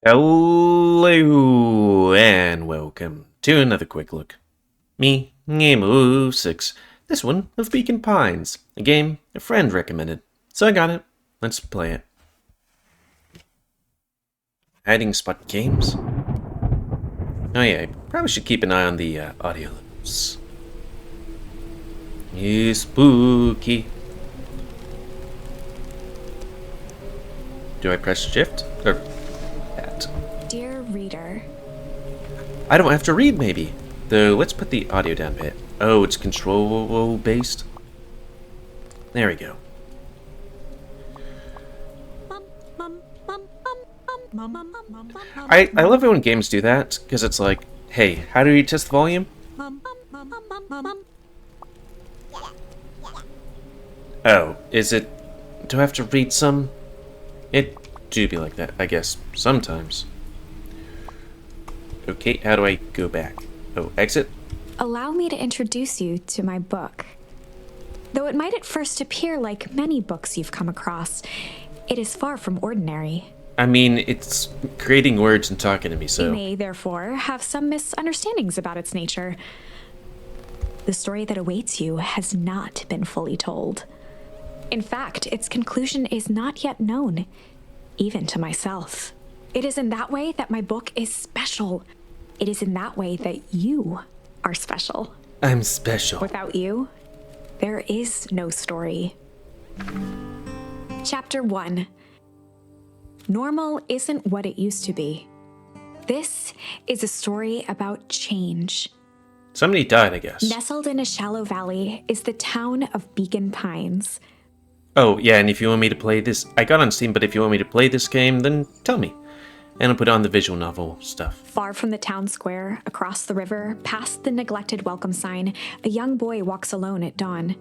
Hello and welcome to another quick look. Me, GamerWolfSix. This one of Beacon Pines, a game a friend recommended, so I got it. Let's play it. Hiding spot games. Oh yeah, I probably should keep an eye on the audio levels. It's spooky. Do I press shift or that? Dear reader, I don't have to read, maybe. Though, let's put the audio down a bit. Oh, it's control-based? There we go. I love it when games do that, because it's like, hey, how do you test the volume? Oh, is it... do I have to read some? It do be like that, I guess, sometimes. Okay, how do I go back? Oh, exit? allow me to introduce you to my book. Though it might at first appear like many books you've come across, it is far from ordinary. I mean, it's creating words and talking to me, so... You may, therefore, have some misunderstandings about its nature. The story that awaits you has not been fully told. In fact, its conclusion is not yet known, even to myself. It is in that way that my book is special. It is in that way that you are special. I'm special. Without you, there is no story. Chapter 1. Normal isn't what it used to be. This is a story about change. Somebody died, I guess. Nestled in a shallow valley is the town of Beacon Pines. Oh, yeah, and if you want me to play this... I got on Steam, but if you want me to play this game, then tell me. And I'll put on the visual novel stuff. Far from the town square, across the river, past the neglected welcome sign, a young boy walks alone at dawn.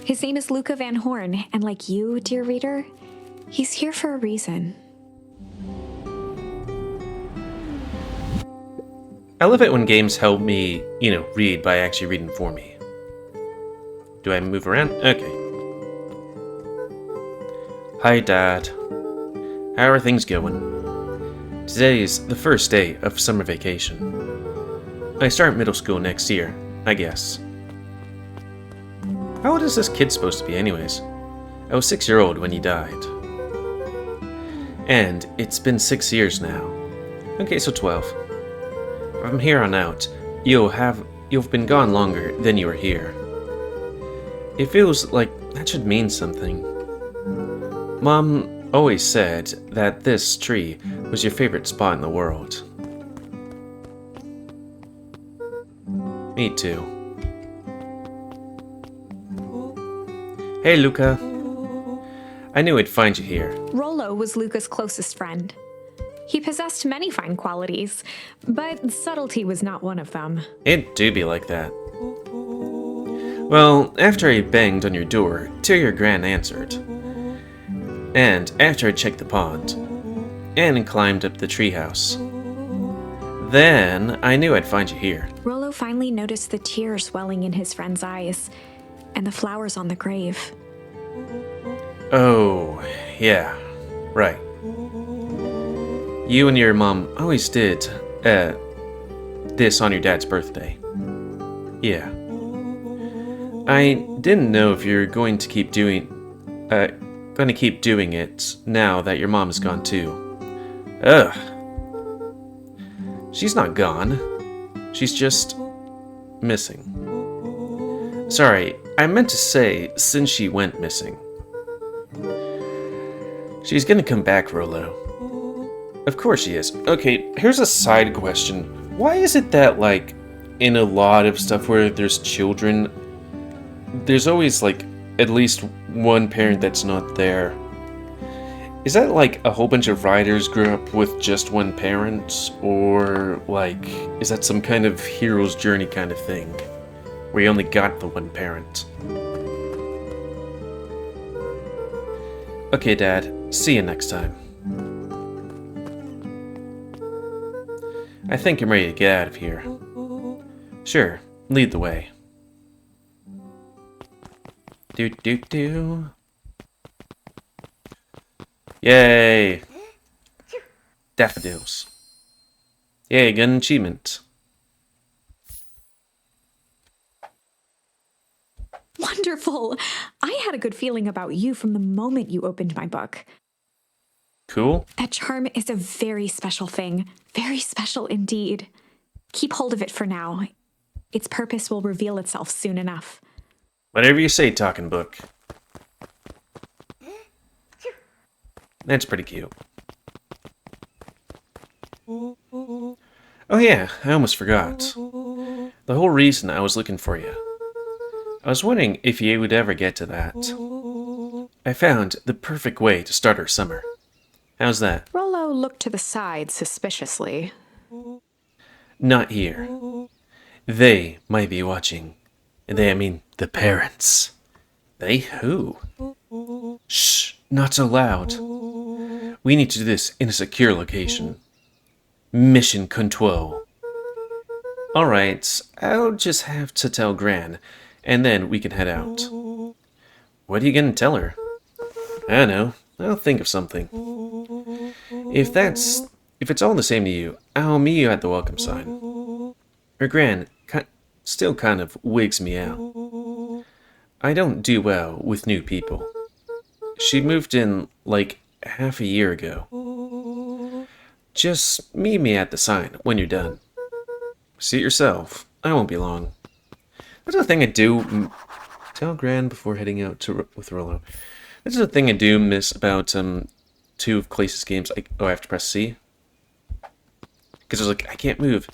His name is Luca Van Horn, and like you, dear reader, he's here for a reason. I love it when games help me, read by actually reading for me. Do I move around? Okay. Hi, Dad. How are things going? Today is the first day of summer vacation. I start middle school next year, I guess. How old is this kid supposed to be anyways? I was 6-year-old when he died. And it's been 6 years now. Okay, so 12. From here on out, you've been gone longer than you were here. It feels like that should mean something. Mom always said that this tree was your favorite spot in the world. Me too. Hey, Luca. I knew I'd find you here. Rollo was Luca's closest friend. He possessed many fine qualities, but subtlety was not one of them. It do be like that. Well, after I banged on your door, till your gran answered. And after I checked the pond, and climbed up the treehouse, then I knew I'd find you here. Rollo finally noticed the tears welling in his friend's eyes, and the flowers on the grave. Oh, yeah, right. You and your mom always did, this on your dad's birthday. Yeah. I didn't know if you're going to keep doing it now that your mom's gone too. Ugh. She's not gone. She's just missing. Sorry, I meant to say since she went missing. She's gonna come back, Rollo. Of course she is. Okay, here's a side question. Why is it that, like, in a lot of stuff where there's children, there's always, like, at least one parent that's not there? Is that, like, a whole bunch of writers grew up with just one parent? Or, like, is that some kind of hero's journey kind of thing? Where you only got the one parent? Okay, Dad. See you next time. I think I'm ready to get out of here. Sure, lead the way. Do. Yay! Daffodils. Yay, got an achievement. Wonderful! I had a good feeling about you from the moment you opened my book. Cool. That charm is a very special thing. Very special indeed. Keep hold of it for now. Its purpose will reveal itself soon enough. Whatever you say, talking book. That's pretty cute. Oh yeah, I almost forgot. The whole reason I was looking for you. I was wondering if you would ever get to that. I found the perfect way to start our summer. How's that? Rollo looked to the side suspiciously. Not here. They might be watching. They, I mean, the parents. They who? Shh, not so loud. We need to do this in a secure location. Mission control. Alright, I'll just have to tell Gran, and then we can head out. What are you gonna tell her? I don't know. I'll think of something. If it's all the same to you, I'll meet you at the welcome sign. Her Gran still kind of wigs me out. I don't do well with new people. She moved in like half a year ago. Just meet me at the sign when you're done. See it yourself. I won't be long. That's the thing I do. Tell Gran before heading out with Rollo. This is the thing I do miss about 2 of Clace's games. I have to press C because I was like, I can't move.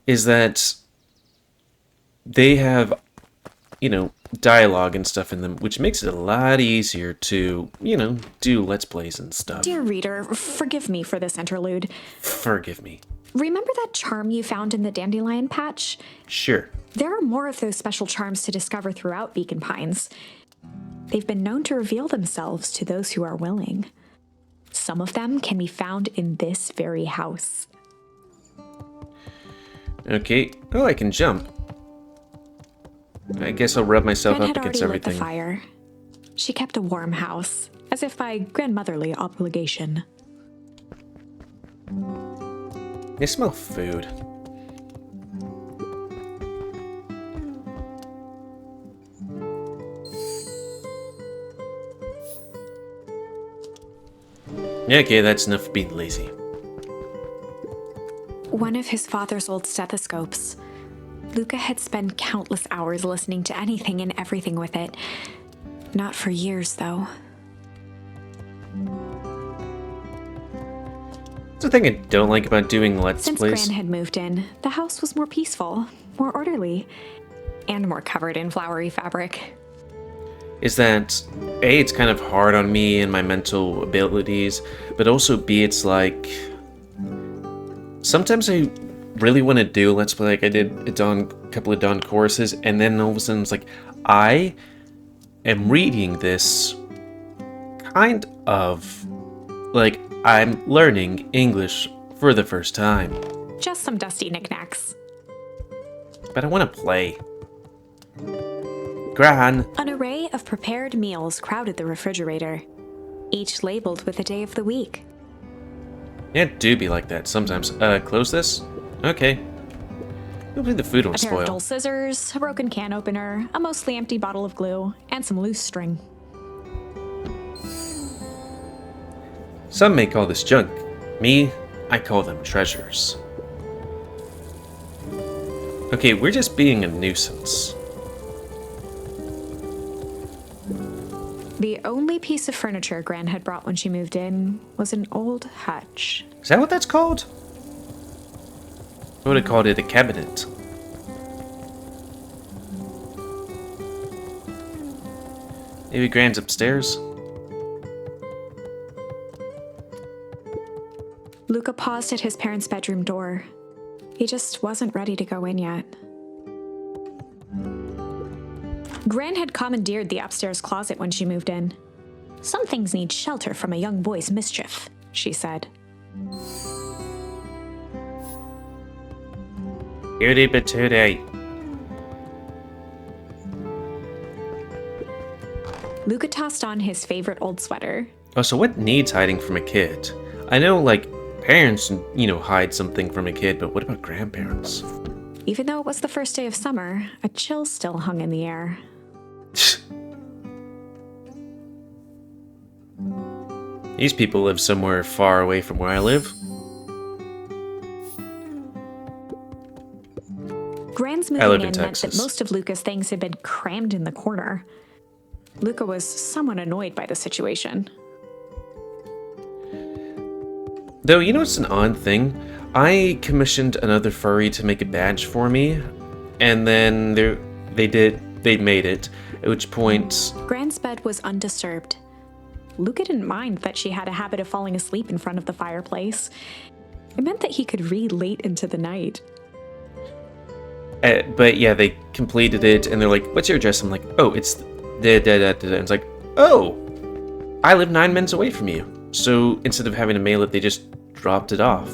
Is that they have, dialogue and stuff in them, which makes it a lot easier to, do Let's Plays and stuff. Dear reader, forgive me for this interlude. Forgive me. Remember that charm you found in the dandelion patch? Sure. There are more of those special charms to discover throughout Beacon Pines. They've been known to reveal themselves to those who are willing. Some of them can be found in this very house. Okay. Oh, I can jump. I guess I'll rub myself Gran up had against already lit the everything. fire. She kept a warm house, as if by grandmotherly obligation. I smell food. Okay, that's enough of being lazy. One of his father's old stethoscopes. Luca had spent countless hours listening to anything and everything with it. Not for years, though. That's the thing I don't like about doing Let's Since Plays. Gran had moved in, the house was more peaceful, more orderly, and more covered in flowery fabric. Is that A, it's kind of hard on me and my mental abilities, but also B, it's like sometimes I really want to do Let's Play. Like I did a couple of Dawn choruses, and then all of a sudden it's like I am reading this kind of like I'm learning English for the first time. Just some dusty knickknacks. But I want to play. Gran. An array of prepared meals crowded the refrigerator, each labeled with the day of the week. Yeah, it do be like that sometimes. Close this? Okay. Hopefully the food won't A pair of spoil. dull scissors, a broken can opener, a mostly empty bottle of glue, and some loose string. Some may call this junk. Me, I call them treasures. Okay, we're just being a nuisance. The only piece of furniture Gran had brought when she moved in was an old hutch. Is that what that's called? I would have called it a cabinet. Maybe Gran's upstairs? Luca paused at his parents' bedroom door. He just wasn't ready to go in yet. Gran had commandeered the upstairs closet when she moved in. Some things need shelter from a young boy's mischief, she said. Cutie patootie. Luca tossed on his favorite old sweater. Oh, so what needs hiding from a kid? I know, like, Parents, you know, hide something from a kid, but what about grandparents? Even though it was the first day of summer, a chill still hung in the air. These people live somewhere far away from where I live. Gran's I live moving in in meant that Texas. most of Luca's things had been crammed in the corner. Luca was somewhat annoyed by the situation. Though, you know, it's an odd thing. I commissioned another furry to make a badge for me, and then they made it, at which point... Gran's bed was undisturbed. Luca didn't mind that she had a habit of falling asleep in front of the fireplace. It meant that he could read late into the night. But yeah, they completed it, and they're like, what's your address? I'm like, oh, it's da-da-da-da-da. And it's like, oh, I live 9 minutes away from you. So instead of having to mail it, they just dropped it off.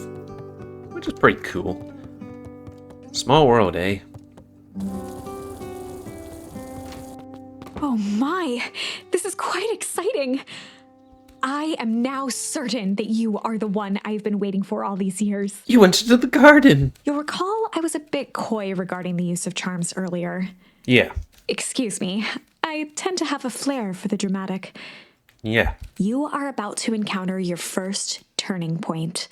Which is pretty cool. Small world, eh? Oh my, this is quite exciting. I am now certain that you are the one I've been waiting for all these years. You went into the garden! You'll recall I was a bit coy regarding the use of charms earlier. Yeah. Excuse me, I tend to have a flair for the dramatic. Yeah. You are about to encounter your first turning point.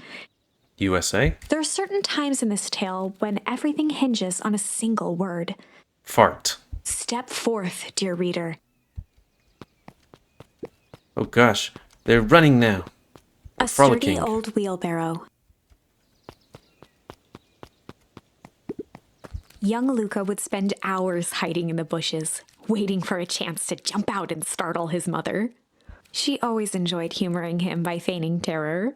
USA? There are certain times in this tale when everything hinges on a single word. Fart. Step forth, dear reader. Oh gosh, they're running now. A Frolicking. sturdy old wheelbarrow. Young Luca would spend hours hiding in the bushes, waiting for a chance to jump out and startle his mother. She always enjoyed humoring him by feigning terror.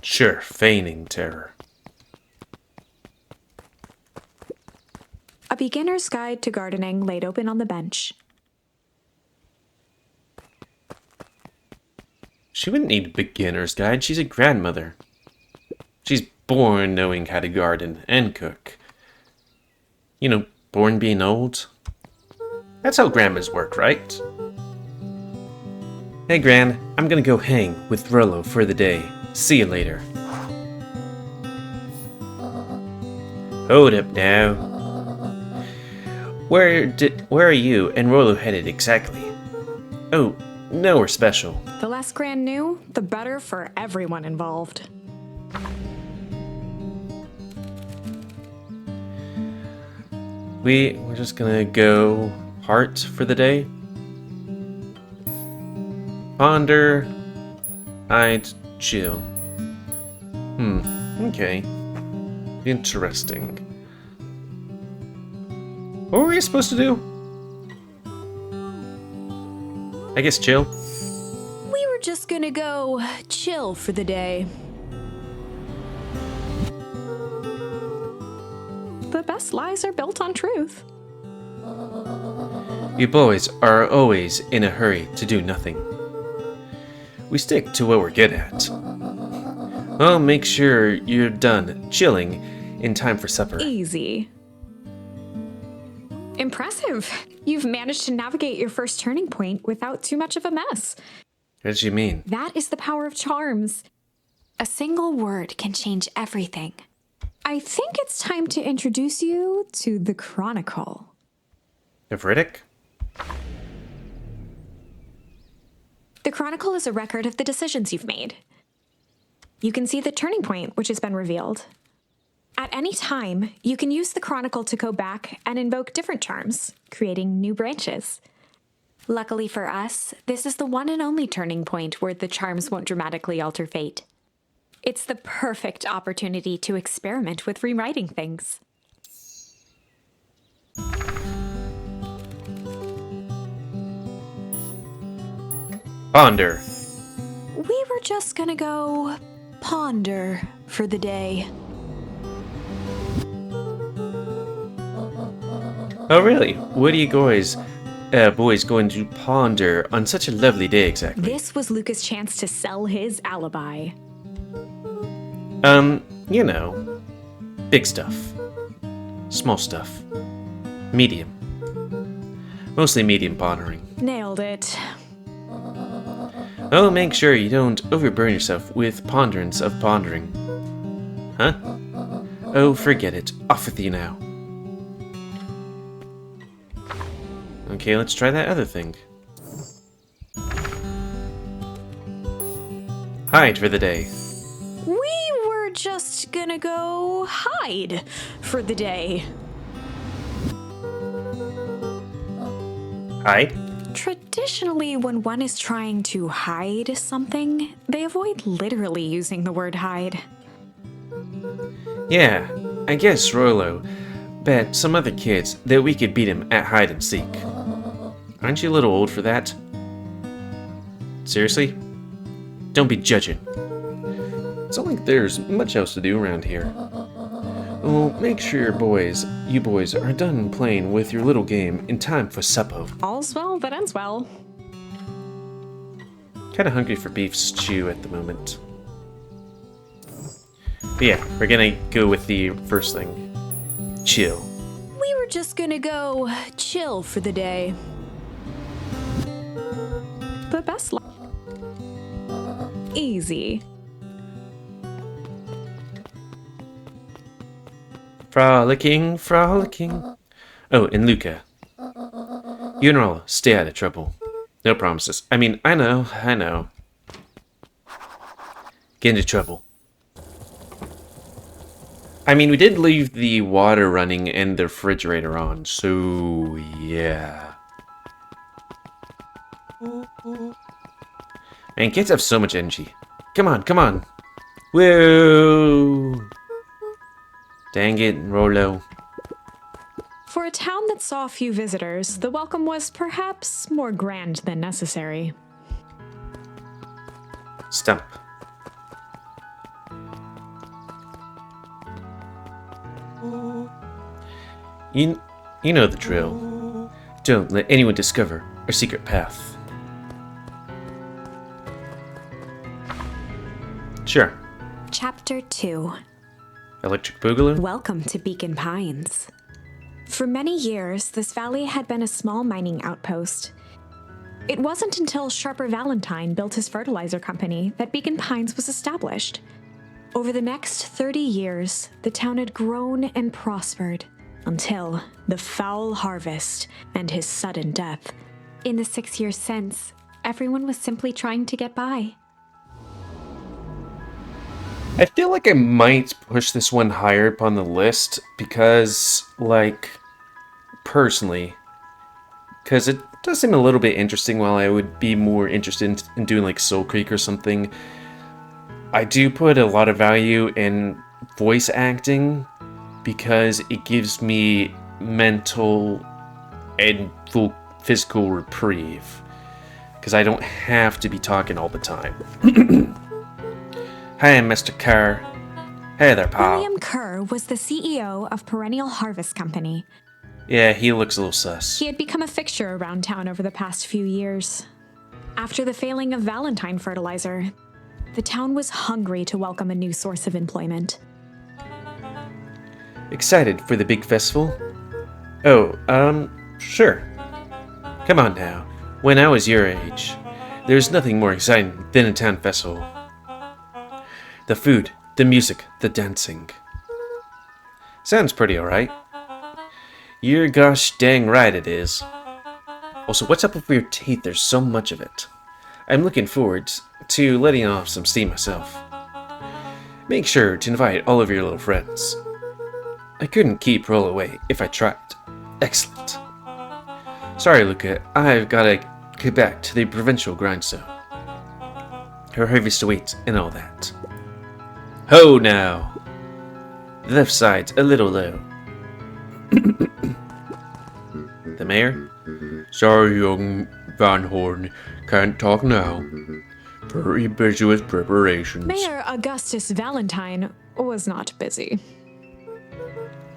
Sure, feigning terror. A beginner's guide to gardening laid open on the bench. She wouldn't need a beginner's guide, she's a grandmother. She's born knowing how to garden and cook. You know, born being old. That's how grandmas work, right? Hey Gran, I'm gonna go hang with Rollo for the day. See you later. Hold up now. Where are you and Rollo headed exactly? Oh, nowhere special. The less Gran knew, the better for everyone involved. We're just gonna go heart for the day. Ponder. I'd chill. Okay. Interesting. What were we supposed to do? I guess chill. We were just gonna go chill for the day. The best lies are built on truth. You boys are always in a hurry to do nothing. We stick to what we're good at. I'll make sure you're done chilling in time for supper. Easy. Impressive. You've managed to navigate your first turning point without too much of a mess. What do you mean? That is the power of charms. A single word can change everything. I think it's time to introduce you to the Chronicle. Ivritic? The Chronicle is a record of the decisions you've made. You can see the turning point which has been revealed. At any time, you can use the Chronicle to go back and invoke different charms, creating new branches. Luckily for us, this is the one and only turning point where the charms won't dramatically alter fate. It's the perfect opportunity to experiment with rewriting things. Ponder. We were just gonna go ponder for the day. Oh really? What are you boys going to ponder on such a lovely day exactly? This was Luca's chance to sell his alibi. You know, big stuff. Small stuff. Medium. Mostly medium pondering. Nailed it. Oh, make sure you don't overburn yourself with ponderance of pondering. Huh? Oh, forget it. Off with you now. Okay, let's try that other thing. Hide for the day. We were just gonna go hide for the day. Hide? Traditionally, when one is trying to hide something, they avoid literally using the word hide. Yeah, I guess Rolo bet some other kids that we could beat him at hide and seek. Aren't you a little old for that? Seriously? Don't be judging. It's not like there's much else to do around here. Well, make sure you boys are done playing with your little game in time for supper. All's well that ends well. Kinda hungry for beef stew at the moment. But yeah, we're gonna go with the first thing. Chill. We were just gonna go chill for the day. But best luck. Easy. Frolicking, frolicking. Oh, and Luca. You and Rolla, stay out of trouble. No promises. I mean, I know. Get into trouble. I mean, we did leave the water running and the refrigerator on, so yeah. Man, kids have so much energy. Come on. Whoa! Dang it, Rolo. For a town that saw few visitors, the welcome was perhaps more grand than necessary. Stump. You know the drill. Don't let anyone discover our secret path. Sure. Chapter 2. Electric Boogaloo? Welcome to Beacon Pines. For many years, this valley had been a small mining outpost. It wasn't until Sharper Valentine built his fertilizer company that Beacon Pines was established. Over the next 30 years, the town had grown and prospered until the foul harvest and his sudden death. In the 6 years since, everyone was simply trying to get by. I feel like I might push this one higher up on the list because, like, personally, because it does seem a little bit interesting while I would be more interested in doing, like, Soul Creek or something. I do put a lot of value in voice acting because it gives me mental and full physical reprieve because I don't have to be talking all the time. Hey, Mr. Kerr. Hey there, pal. William Kerr was the CEO of Perennial Harvest Company. Yeah, he looks a little sus. He had become a fixture around town over the past few years. After the failing of Valentine fertilizer, the town was hungry to welcome a new source of employment. Excited for the big festival? Oh, sure. Come on now. When I was your age, there's nothing more exciting than a town festival. The food, the music, the dancing. Sounds pretty alright. You're gosh dang right it is. Also, what's up with your teeth? There's so much of it. I'm looking forward to letting off some steam myself. Make sure to invite all of your little friends. I couldn't keep Roll away if I tried. Excellent. Sorry, Luca, I've gotta get back to the provincial grindstone. Her harvest awaits and all that. Ho now! The left side's a little low. The mayor? Sorry, young Van Horn. Can't talk now. Pretty busy with preparations. Mayor Augustus Valentine was not busy.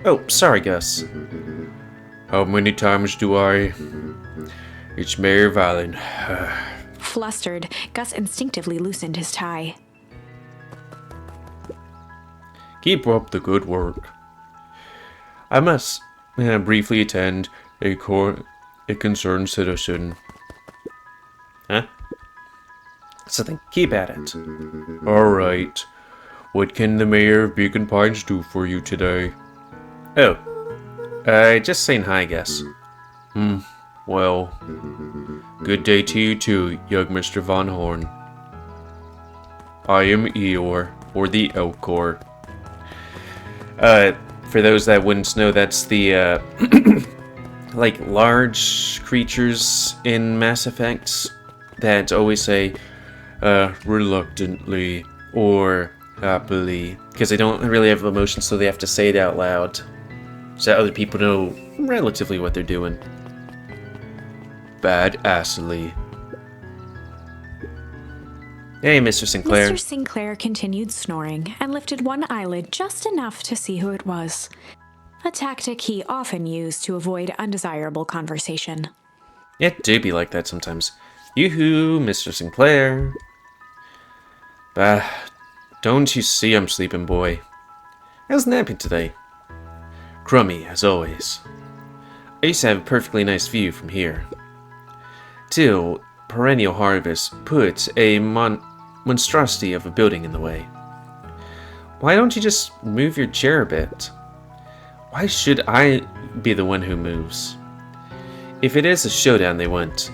Oh, sorry, Gus. How many times do I... It's Mayor Valen. Flustered, Gus instinctively loosened his tie. Keep up the good work. I must briefly attend a concerned citizen. Huh? So then keep at it. Alright. What can the mayor of Beacon Pines do for you today? Oh. Just saying hi, I guess. Well. Good day to you too, young Mr. Von Horn. I am Eeyore, or the Elcor. For those that wouldn't know, that's the, like, large creatures in Mass Effect that always say, reluctantly, or happily, because they don't really have emotions, so they have to say it out loud, so that other people know relatively what they're doing. Badassly. Hey, Mr. Sinclair. Mr. Sinclair continued snoring and lifted one eyelid just enough to see who it was. A tactic he often used to avoid undesirable conversation. It do be like that sometimes. Yoo-hoo, Mr. Sinclair. Bah, don't you see I'm sleeping, boy? How's napping today? Crummy, as always. I used to have a perfectly nice view from here. Till perennial harvest puts a monstrosity of a building in the way. Why don't you just move your chair a bit? Why should I be the one who moves? If it is a showdown they want,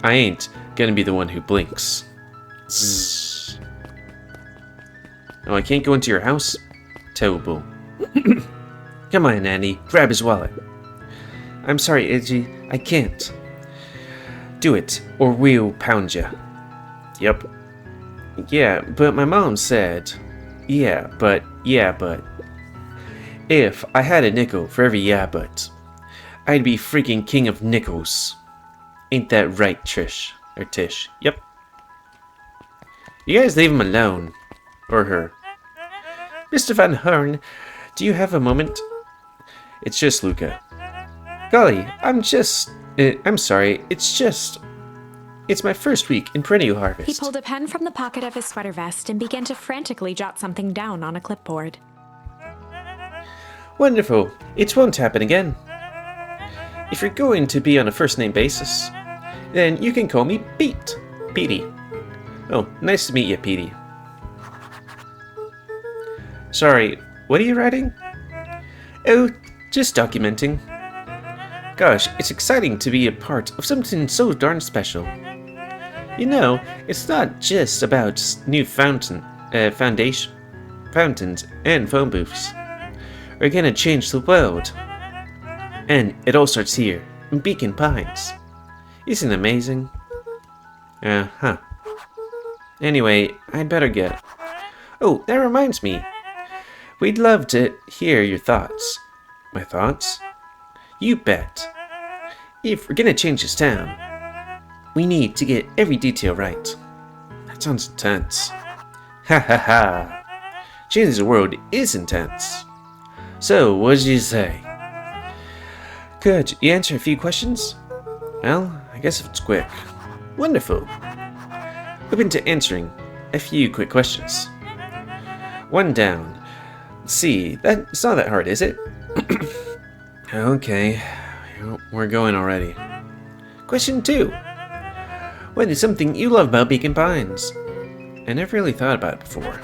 I ain't gonna be the one who blinks. Zzz. Oh, I can't go into your house? Terrible. Come on, Annie, grab his wallet. I'm sorry, Iggy, I can't. Do it, or we'll pound ya. Yep. Yeah, but my mom said... Yeah, but... If I had a nickel for every yeah, but... I'd be freaking king of nickels. Ain't that right, Trish? Or Tish? Yep. You guys leave him alone. Or her. Mr. Van Horn, do you have a moment? It's just Luca. Golly, I'm sorry, it's my first week in perennial harvest. He pulled a pen from the pocket of his sweater vest and began to frantically jot something down on a clipboard. Wonderful. It won't happen again. If you're going to be on a first-name basis, then you can call me Pete. Petey. Oh, nice to meet you, Petey. Sorry, what are you writing? Oh, just documenting. Gosh, it's exciting to be a part of something so darn special. You know, it's not just about new fountains and phone booths. We're gonna change the world. And it all starts here, in Beacon Pines. Isn't it amazing? Huh. Anyway, I'd better get... Oh, that reminds me. We'd love to hear your thoughts. My thoughts? You bet. If we're gonna change this town, we need to get every detail right. That sounds intense. Ha ha ha. Changing the world is intense. So, what did you say? Could you answer a few questions? Well, I guess if it's quick. Wonderful. Open to answering a few quick questions. One down. Let's see, that's not that hard, is it? Okay, we're going already. Question 2. What is something you love about Beacon Pines? I never really thought about it before.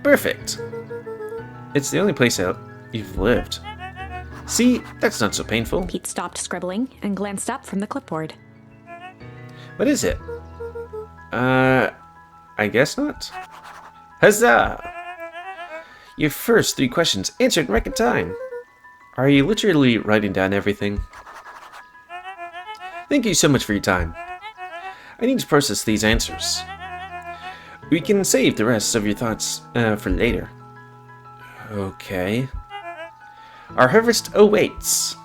Perfect. It's the only place out you've lived. See, that's not so painful. Pete stopped scribbling and glanced up from the clipboard. What is it? I guess not. Huzzah! Your first 3 questions answered in record time. Are you literally writing down everything? Thank you so much for your time. I need to process these answers. We can save the rest of your thoughts for later. Okay. Our harvest awaits.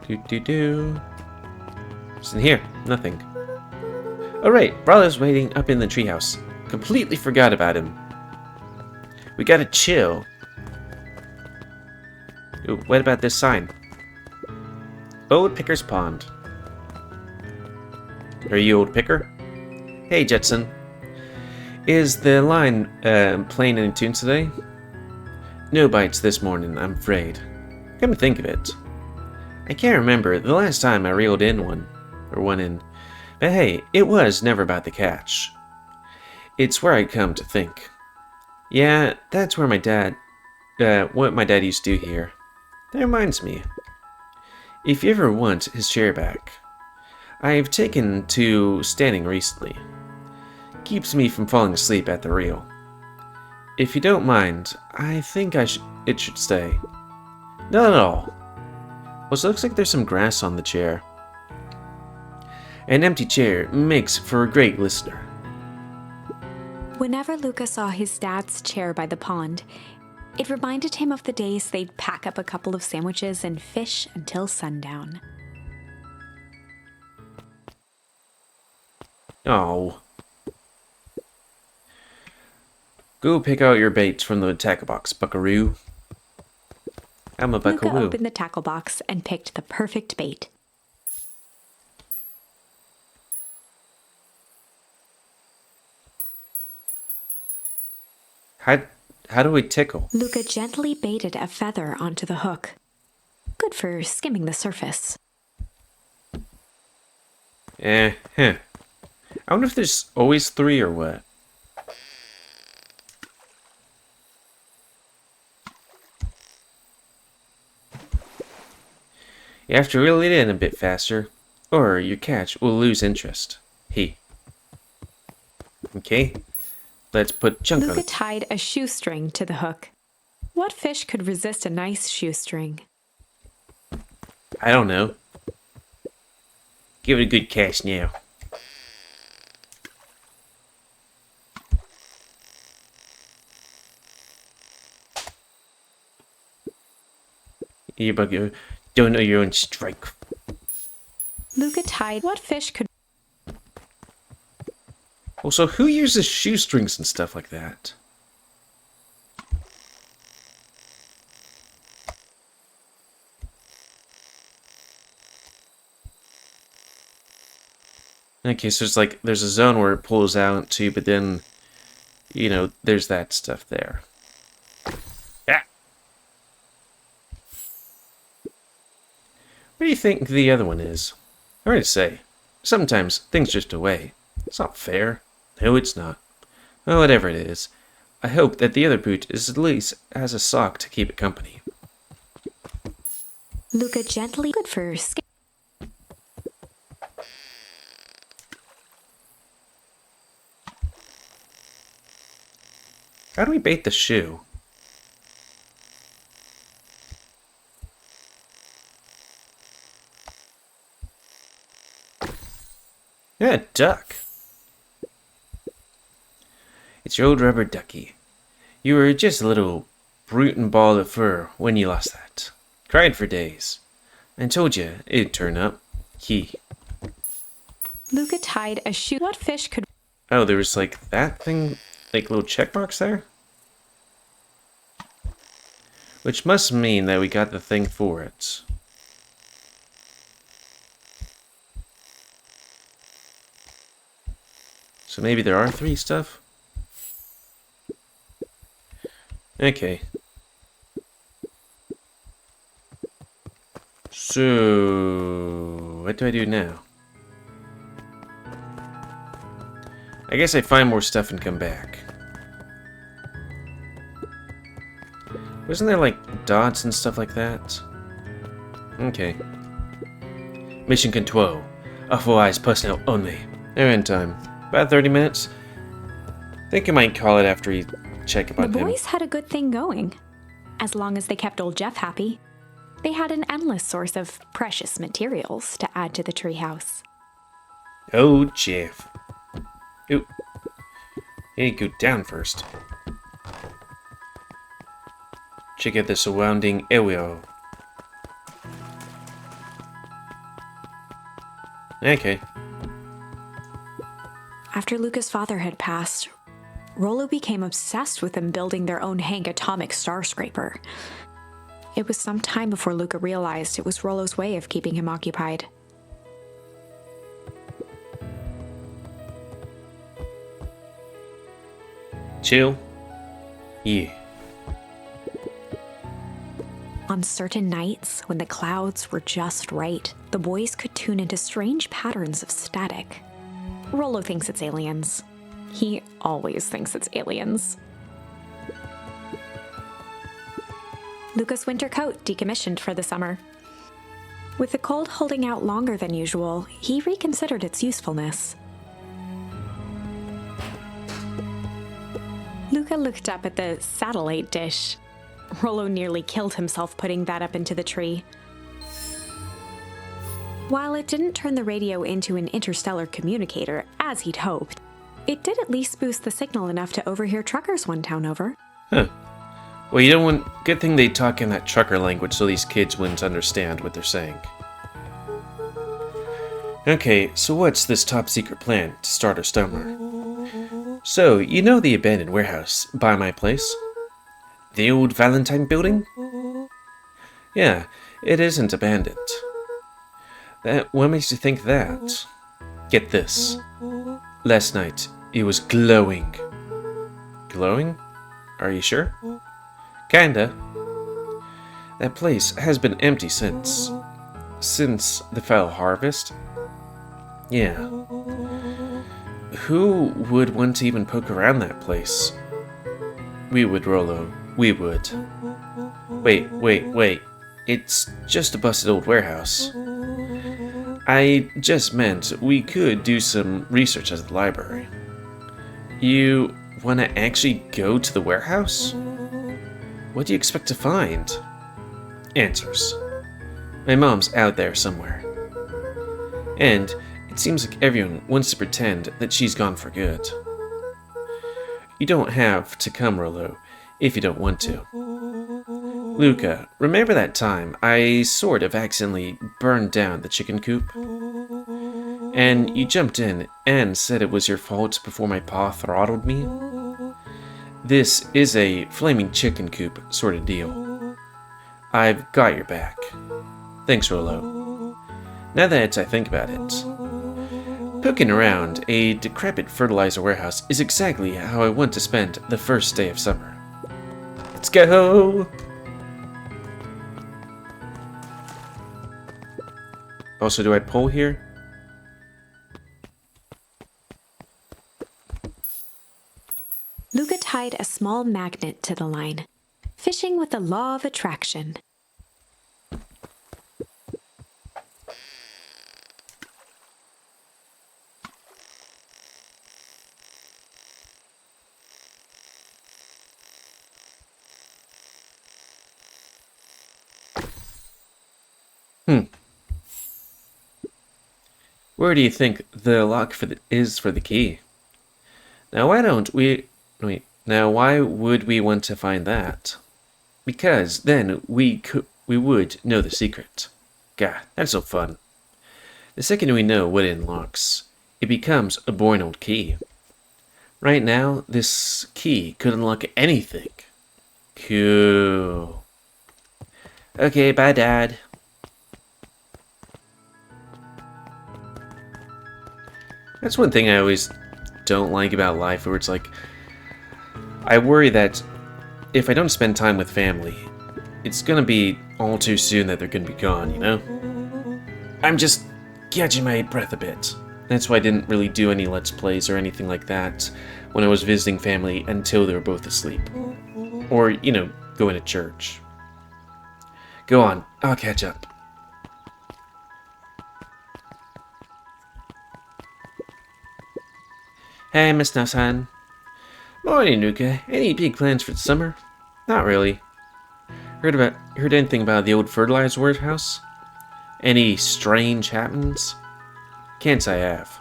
Do. What's in here? Nothing. Alright, Brawler's waiting up in the treehouse. Completely forgot about him. We gotta chill. Ooh, what about this sign? Old Picker's Pond. Are you Old Picker? Hey, Jetson. Is the line playing any tunes today? No bites this morning, I'm afraid. Come to think of it. I can't remember the last time I reeled in one, or one in. But hey, it was never about the catch. It's where I come to think. Yeah, that's where what my dad used to do here. That reminds me. If you ever want his chair back, I've taken to standing recently. Keeps me from falling asleep at the reel. If you don't mind, I think it should stay. Not at all. Well, it looks like there's some grass on the chair. An empty chair makes for a great listener. Whenever Luca saw his dad's chair by the pond, it reminded him of the days they'd pack up a couple of sandwiches and fish until sundown. Oh. Go pick out your baits from the tackle box, buckaroo. I'm a buckaroo. Luca opened the tackle box and picked the perfect bait. How do we tickle? Luca gently baited a feather onto the hook. Good for skimming the surface. I wonder if there's always 3 or what. You have to reel it in a bit faster, or your catch will lose interest. Okay, let's put junk on Luca it. tied a shoestring to the hook. What fish could resist a nice shoestring? I don't know. Give it a good cast now. You bugger, don't know your own strike. Luca tied what fish could... Also, who uses shoestrings and stuff like that? Okay, so it's like there's a zone where it pulls out too, but then, you know, there's that stuff there. Ah! What do you think the other one is? Hard to say. Sometimes things drift away. It's not fair. No, it's not. Well, whatever it is, I hope that the other boot is at least has a sock to keep it company. Luca gently... Good for skin. How do we bait the shoe? Yeah, duck. It's your old rubber ducky. You were just a little brute and ball of fur when you lost that. Cried for days. I told you it'd turn up. Luca tied a shoe... What fish could... Oh, there was like that thing, like little check marks there? Which must mean that we got the thing for it. So maybe there are 3 stuff? Okay. So, what do I do now? I guess I find more stuff and come back. Wasn't there like dots and stuff like that? Okay. Mission control. Authorized personnel only. Errand time. About 30 minutes. Think I might call it after we check about The him. boys had a good thing going. As long as they kept old Jeff happy, they had an endless source of precious materials to add to the treehouse. Oh, Jeff. Ooh. Hey, go down first. Check out the surrounding area. Okay. After Luca's father had passed, Rollo became obsessed with them building their own Hank atomic star scraper. It was some time before Luca realized it was Rollo's way of keeping him occupied. Chill? Yeah. On on certain nights, when the clouds were just right, the boys could tune into strange patterns of static. Rollo thinks it's aliens. He always thinks it's aliens. Luca's winter coat decommissioned for the summer. With the cold holding out longer than usual, he reconsidered its usefulness. Luca looked up at the satellite dish. Rollo nearly killed himself putting that up into the tree. While it didn't turn the radio into an interstellar communicator, as he'd hoped, it did at least boost the signal enough to overhear truckers one town over. Huh. Well, you don't want... Good thing they talk in that trucker language so these kids wouldn't understand what they're saying. Okay, so what's this top-secret plan to start our summer? So, you know the abandoned warehouse by my place? The old Valentine building? Yeah, it isn't abandoned. What makes you think that? Get this. Last night, it was glowing. Glowing? Are you sure? Kinda. That place has been empty since the fall harvest. Yeah. Who would want to even poke around that place? We would, Rollo. We would. Wait. It's just a busted old warehouse. I just meant we could do some research at the library. You want to actually go to the warehouse? What do you expect to find? Answers. My mom's out there somewhere. And it seems like everyone wants to pretend that she's gone for good. You don't have to come, Rollo, if you don't want to. Luca, remember that time I sort of accidentally burned down the chicken coop? And you jumped in and said it was your fault before my pa throttled me? This is a flaming chicken coop sort of deal. I've got your back. Thanks, Rollo. Now that I think about it, poking around a decrepit fertilizer warehouse is exactly how I want to spend the first day of summer. Let's go! Also, do I pull here? Luca tied a small magnet to the line, fishing with the law of attraction. Where do you think the lock is for the key? Now why don't we... Wait, now why would we want to find that? Because then we would know the secret. God, that's so fun. The second we know what it unlocks, it becomes a boring old key. Right now, this key could unlock anything. Cool. Okay, bye, Dad. That's one thing I always don't like about life, where it's like, I worry that if I don't spend time with family, it's gonna be all too soon that they're gonna be gone, you know? I'm just catching my breath a bit. That's why I didn't really do any Let's Plays or anything like that when I was visiting family until they were both asleep. Or, you know, going to church. Go on, I'll catch up. Hey, Miss Nassan. Morning, Luca. Any big plans for the summer? Not really. Heard anything about the old fertilizer warehouse? Any strange happenings? Can't say I have.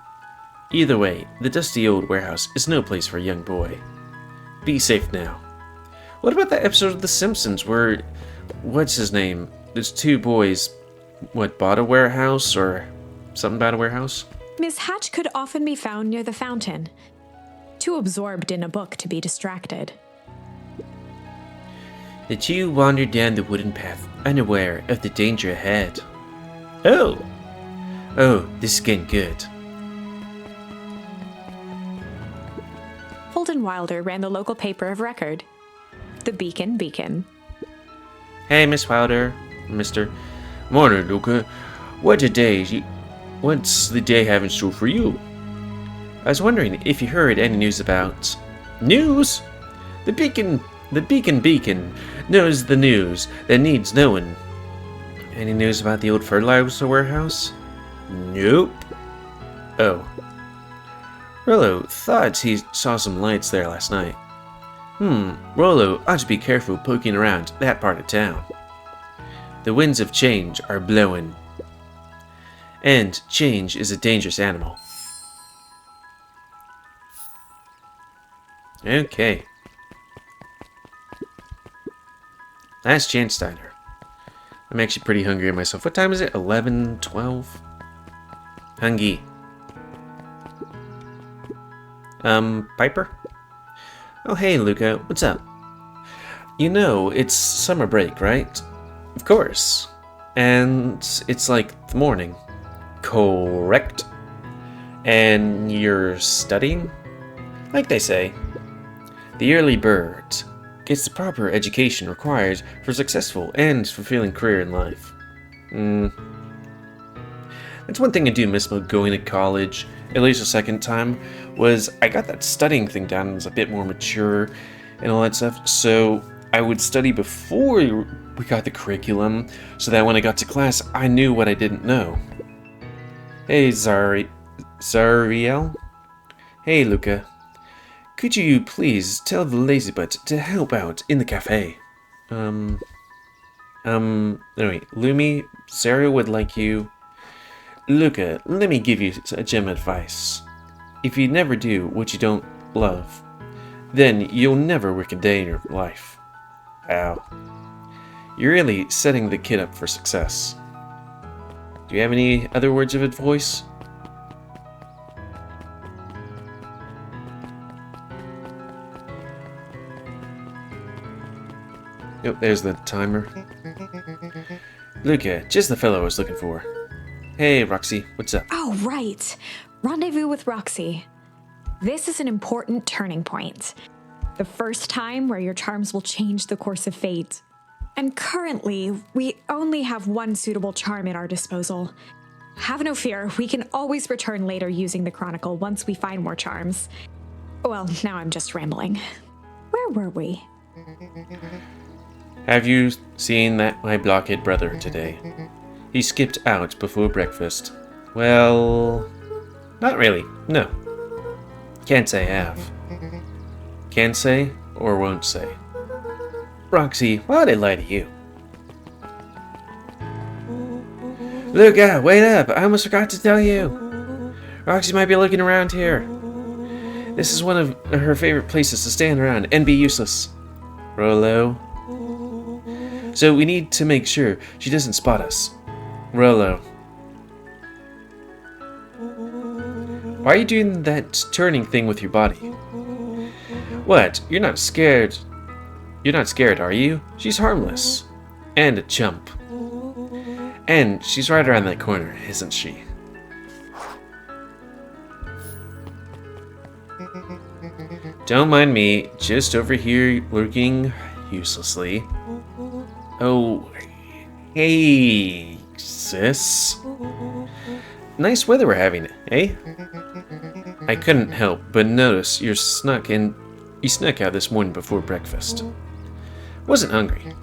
Either way, the dusty old warehouse is no place for a young boy. Be safe now. What about that episode of The Simpsons where, what's his name? There's two boys, bought a warehouse or something about a warehouse? Miss Hatch could often be found near the fountain, too absorbed in a book to be distracted. The two wandered down the wooden path, unaware of the danger ahead. Oh, this is getting good. Holden Wilder ran the local paper of record, the Beacon. Hey, Miss Wilder, Mister. Morning, Luca. What's the day have in store for you? I was wondering if you heard any news about... News? The beacon knows the news that needs knowing. Any news about the old fertilizer warehouse? Nope. Oh. Rollo thought he saw some lights there last night. Rollo ought to be careful poking around that part of town. The winds of change are blowing. And change is a dangerous animal. Okay. Last chance diner. I'm actually pretty hungry myself. What time is it? 11, 12? Hungry. Piper? Oh, hey, Luca. What's up? You know, it's summer break, right? Of course. And it's like the morning. Correct. And you're studying? Like they say, the early bird gets the proper education required for a successful and fulfilling career in life. That's one thing I do miss about going to college, at least the second time, was I got that studying thing down. It was a bit more mature and all that stuff, so I would study before we got the curriculum, so that when I got to class, I knew what I didn't know. Hey, Zariel? Hey, Luca. Could you please tell the lazybutt to help out in the cafe? Anyway, Lumi, Sarah would like you... Luca, let me give you a gem advice. If you never do what you don't love, then you'll never work a day in your life. Wow. You're really setting the kid up for success. Do you have any other words of advice? Oh, there's the timer. Luca, just the fellow I was looking for. Hey, Roxy, what's up? Oh, right. Rendezvous with Roxy. This is an important turning point. The first time where your charms will change the course of fate. And currently, we only have one suitable charm at our disposal. Have no fear, we can always return later using the Chronicle once we find more charms. Well, now I'm just rambling. Where were we? Have you seen my blockhead brother today? He skipped out before breakfast. Well, not really, no. Can't say I have. Can say, or won't say. Roxy, why'd I lie to you? Luca, wait up! I almost forgot to tell you. Roxy might be looking around here. This is one of her favorite places to stand around and be useless. Rollo. So we need to make sure she doesn't spot us. Rollo. Why are you doing that turning thing with your body? What? You're not scared? You're not scared, are you? She's harmless. And a chump. And she's right around that corner, isn't she? Don't mind me, just over here lurking uselessly. Oh, hey, sis. Nice weather we're having, eh? I couldn't help but notice you snuck out this morning before breakfast. Wasn't hungry.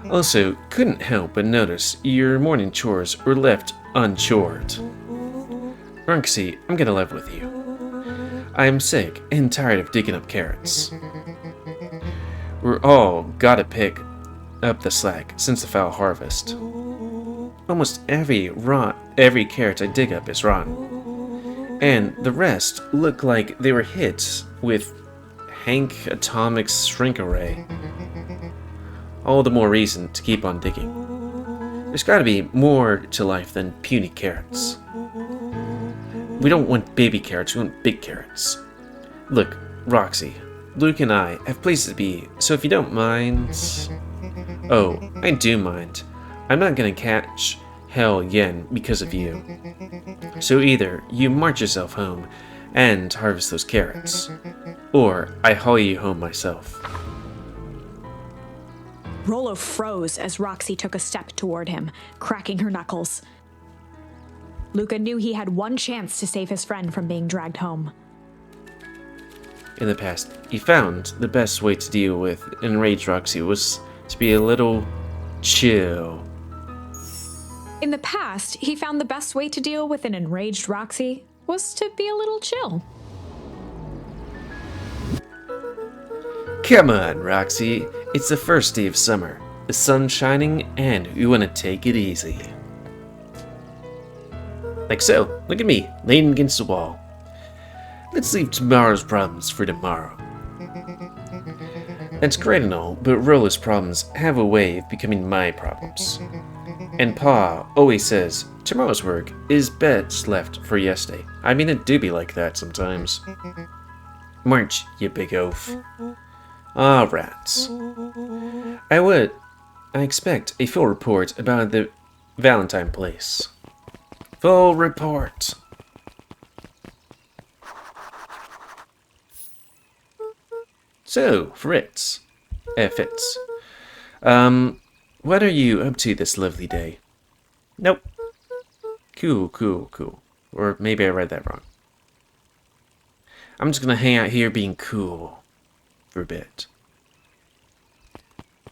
Also, couldn't help but notice your morning chores were left unchored. Roxy, I'm gonna live with you. I am sick and tired of digging up carrots. We're all gotta pick up the slack since the fall harvest. Almost every carrot I dig up is rotten. And the rest look like they were hit with Hank Atomic's shrink array. All the more reason to keep on digging. There's gotta be more to life than puny carrots. We don't want baby carrots, we want big carrots. Look, Roxy, Luke and I have places to be, so if you don't mind... Oh, I do mind. I'm not gonna catch hell again because of you. So either you march yourself home and harvest those carrots, or I haul you home myself. Rollo froze as Roxy took a step toward him, cracking her knuckles. Luca knew he had one chance to save his friend from being dragged home. In the past, he found the best way to deal with enraged Roxy was to be a little chill. In the past, he found the best way to deal with an enraged Roxy was to be a little chill. Come on, Roxy. It's the first day of summer. The sun's shining, and we want to take it easy. Like so. Look at me, leaning against the wall. Let's leave tomorrow's problems for tomorrow. That's great and all, but Rollo's problems have a way of becoming my problems. And Pa always says, tomorrow's work is best left for yesterday. I mean, it do be like that sometimes. March, you big oaf. Ah, rats. I expect a full report about the Valentine place. Full report. So, Fritz. Fitz. What are you up to this lovely day? Nope. Cool. Or maybe I read that wrong. I'm just gonna hang out here being cool. For a bit.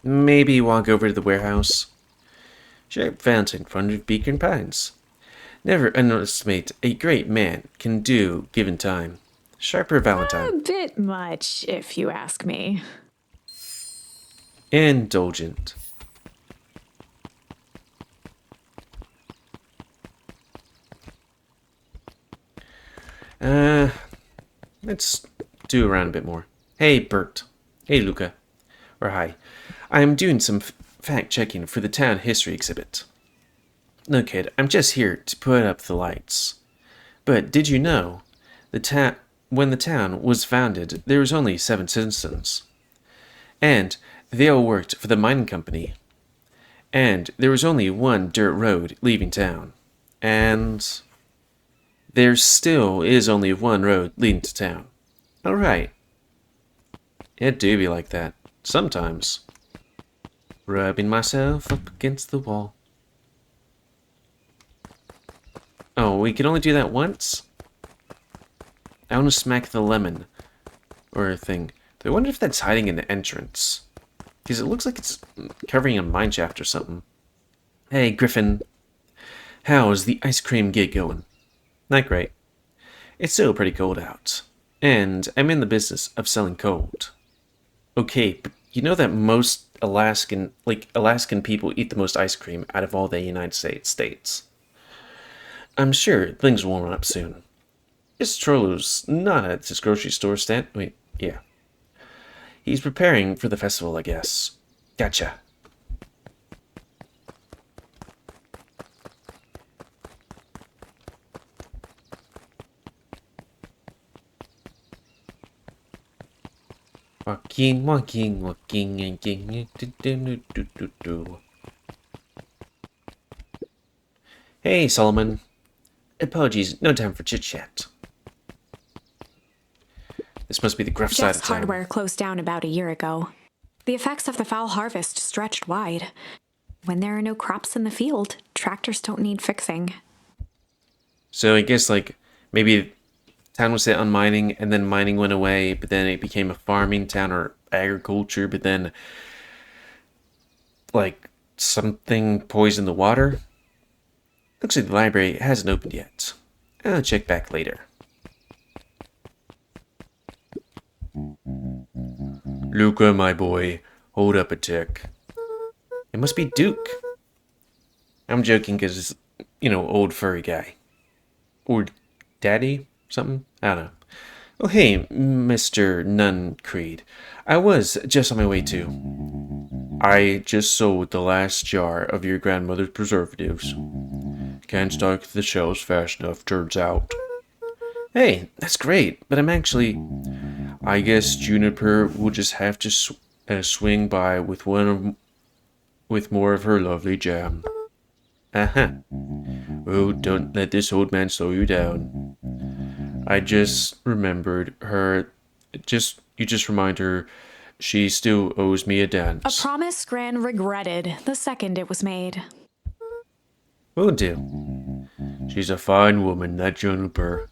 Maybe walk over to the warehouse. Sharp fountain in front of Beacon Pines. Never underestimate a great man can do given time. Sharper Valentine. A bit much, if you ask me. Indulgent. Let's do around a bit more. Hey, Bert. Hey, Luca. Or hi. I'm doing some fact-checking for the town history exhibit. Look, kid, I'm just here to put up the lights. But did you know, when the town was founded, there was only 7 citizens. And they all worked for the mining company. And there was only one dirt road leaving town. And there still is only one road leading to town. Alright. It do be like that. Sometimes. Rubbing myself up against the wall. Oh, we can only do that once? I want to smack the lemon. Or a thing. I wonder if that's hiding an entrance. Because it looks like it's covering a mineshaft or something. Hey, Griffin. How's the ice cream gig going? Not great. It's still pretty cold out. And I'm in the business of selling cold. Okay, but you know that most Alaskan people eat the most ice cream out of all the United States. I'm sure things will warm up soon. This Trollo's not at his grocery store stand. Wait, yeah. He's preparing for the festival, I guess. Gotcha. Walking, do. Hey, Solomon. Apologies, no time for chit-chat. This must be the gruff side Jeff's of town. Hardware closed down about a year ago. The effects of the foul harvest stretched wide. When there are no crops in the field, tractors don't need fixing. So I guess, like, maybe town was set on mining, and then mining went away, but then it became a farming town or agriculture, but then, like, something poisoned the water? Looks like the library hasn't opened yet. I'll check back later. Luca, my boy, hold up a tick. It must be Duke. I'm joking because it's, old furry guy. Or Daddy? Something? I don't know. Oh, hey, Mr. Nun Creed. I was just on my way to. I just sold the last jar of your grandmother's preservatives. Can't stock the shelves fast enough, turns out. Hey, that's great, but I guess Juniper will just have to swing by with more of her lovely jam. Uh-huh. Oh, don't let this old man slow you down. I just remembered her. You just remind her She still owes me a A dance. promise Gran regretted the second it was made. Will do. She's a fine woman, that Juniper.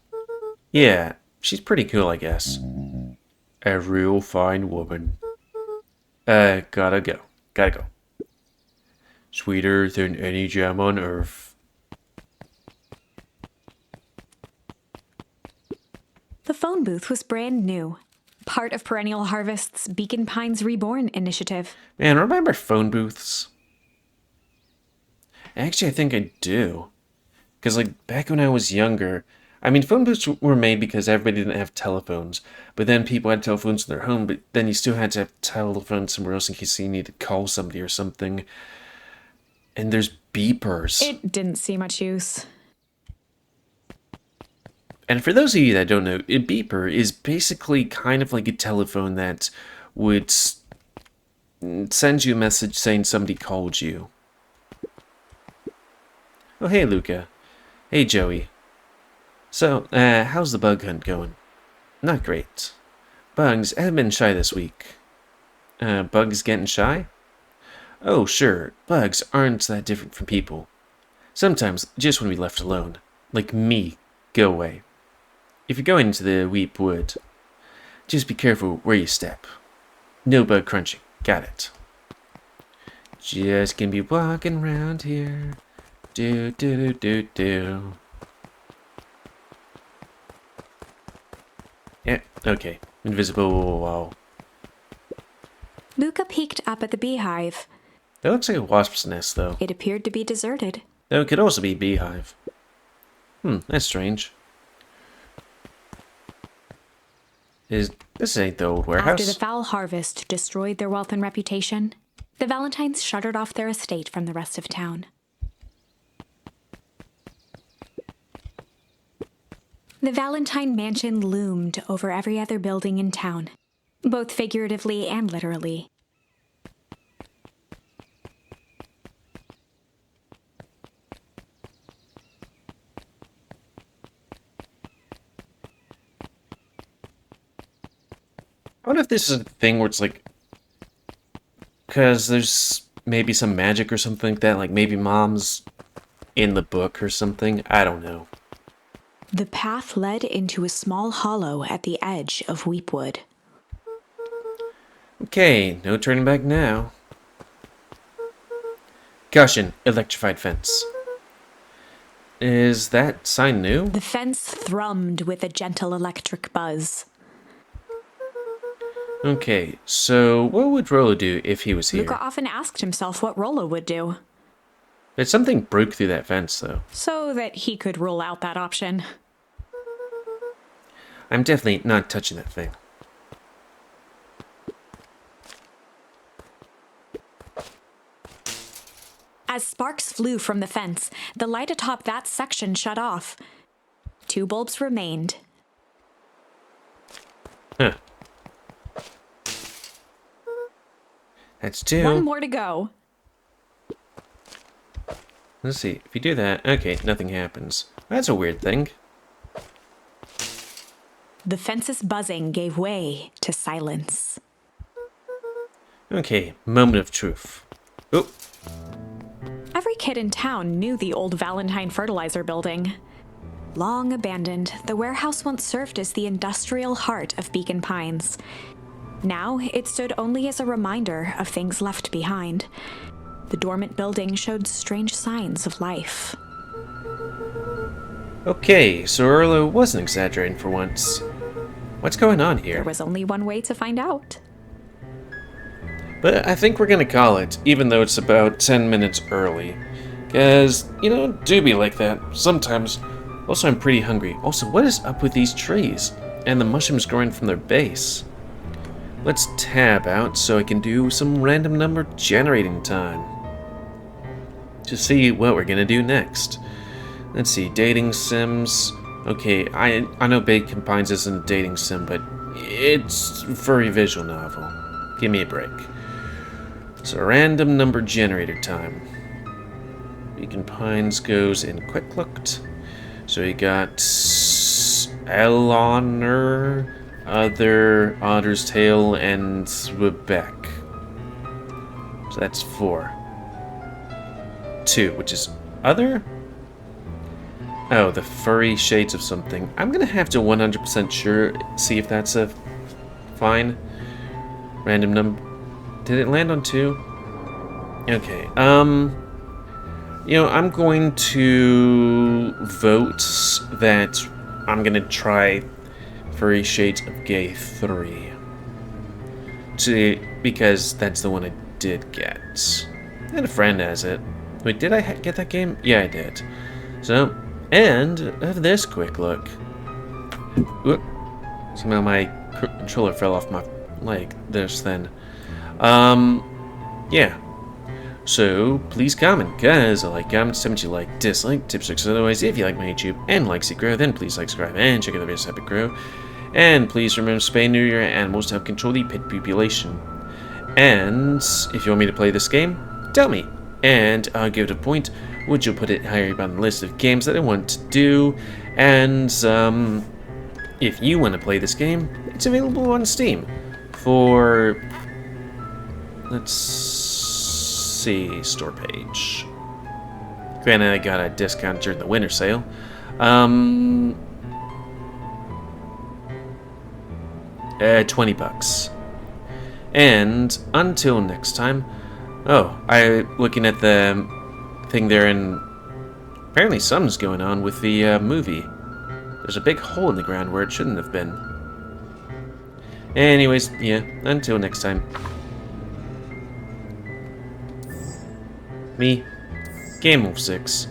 Yeah, she's pretty cool, I guess. A real fine woman. Gotta go. Gotta go. Sweeter than any jam on earth. The phone booth was brand new, part of Perennial Harvest's Beacon Pines Reborn initiative. Man, remember phone booths? Actually, I think I do. Because, like, back when I was younger, I mean, phone booths were made because everybody didn't have telephones. But then people had telephones in their home, but then you still had to have telephones somewhere else in case you needed to call somebody or something. And there's beepers. It didn't see much use. And for those of you that don't know, a beeper is basically kind of like a telephone that would send you a message saying somebody called you. Oh, hey, Luca. Hey, Joey. So, how's the bug hunt going? Not great. Bugs have been shy this week. Bugs getting shy? Oh, sure, bugs aren't that different from people. Sometimes just want to be left alone. Like me. Go away. If you're going into the Weep Wood, just be careful where you step. No bug crunching. Got it. Just gonna be walking around here. Do do do do do. Yeah, okay. Invisible wall. Luca peeked up at the beehive. That looks like a wasp's nest, though. It appeared to be deserted. Though it could also be a beehive. That's strange. This ain't the old warehouse? After the foul harvest destroyed their wealth and reputation, the Valentines shuttered off their estate from the rest of town. The Valentine mansion loomed over every other building in town, both figuratively and literally. I wonder if this is a thing where it's like... Because there's maybe some magic or something like that, like maybe Mom's in the book or something. I don't know. The path led into a small hollow at the edge of Weepwood. Okay, no turning back now. Caution, electrified fence. Is that sign new? The fence thrummed with a gentle electric buzz. Okay, so what would Rolo do if he was here? Luca often asked himself what Rolo would do, But something broke through that fence, though. so that he could rule out that option. I'm definitely not touching that thing. As sparks flew from the fence, the light atop that section shut off. 2 bulbs remained. Huh. That's 2. 1 more to go. Let's see. If you do that, okay, nothing happens. That's a weird thing. The fence's buzzing gave way to silence. Okay, moment of truth. Oh, Every kid in town knew the old Valentine fertilizer building. Long abandoned, the warehouse once served as the industrial heart of Beacon Pines. Now, it stood only as a reminder of things left behind. The dormant building showed strange signs of life. okay, so Erlo wasn't exaggerating for once. What's going on There here? was only one way to find out. But I think we're gonna call it, even though it's about 10 minutes early. Cause, do be like that, sometimes. Also, I'm pretty hungry. Also, what is up with these trees? And the mushrooms growing from their base? Let's tab out so I can do some random number generating time. To see what we're gonna do next. Let's see, dating sims. Okay, I know Bacon Pines isn't a dating sim, but it's a furry visual novel. Give me a break. So random number generator time. Beacon Pines goes in quick looked. So you got Eleanor, Other, Otter's Tail, and Quebec. So that's 4. 2, which is other? Oh, the furry shades of something. I'm gonna have to 100% sure see if that's a fine random number. Did it land on 2? Okay, you know, I'm going to vote that I'm gonna try Furry Shades of Gay 3. Because that's the one I did get. And a friend has it. Wait, did I get that game? Yeah, I did. So, end of this quick look. Whoop. Somehow my controller fell off my leg just then. Yeah. So, please comment, guys. I like comments, tell me what you like, dislike, tips, tricks, otherwise. If you like my YouTube and like to grow, then please like, subscribe, and check out the videos that grow. And please remember to spay neuter your animals to help control the pet population. And if you want me to play this game, tell me. And I'll give it a point, which will put it higher on the list of games that I want to do. And if you want to play this game, it's available on Steam for, let's see, store page. Granted, I got a discount during the winter sale. 20 bucks. And until next time. Oh, looking at the thing there, and apparently something's going on with the movie. There's a big hole in the ground where it shouldn't have been. Anyways, yeah, until next time. Me, GamerWolfSix,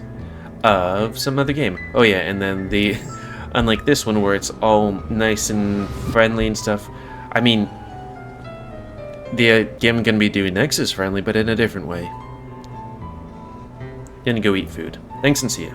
of some other game. Oh yeah, and then the, unlike this one where it's all nice and friendly and stuff, I mean, the game I'm gonna be doing next is friendly, but in a different way. Gonna go eat food. Thanks and see ya.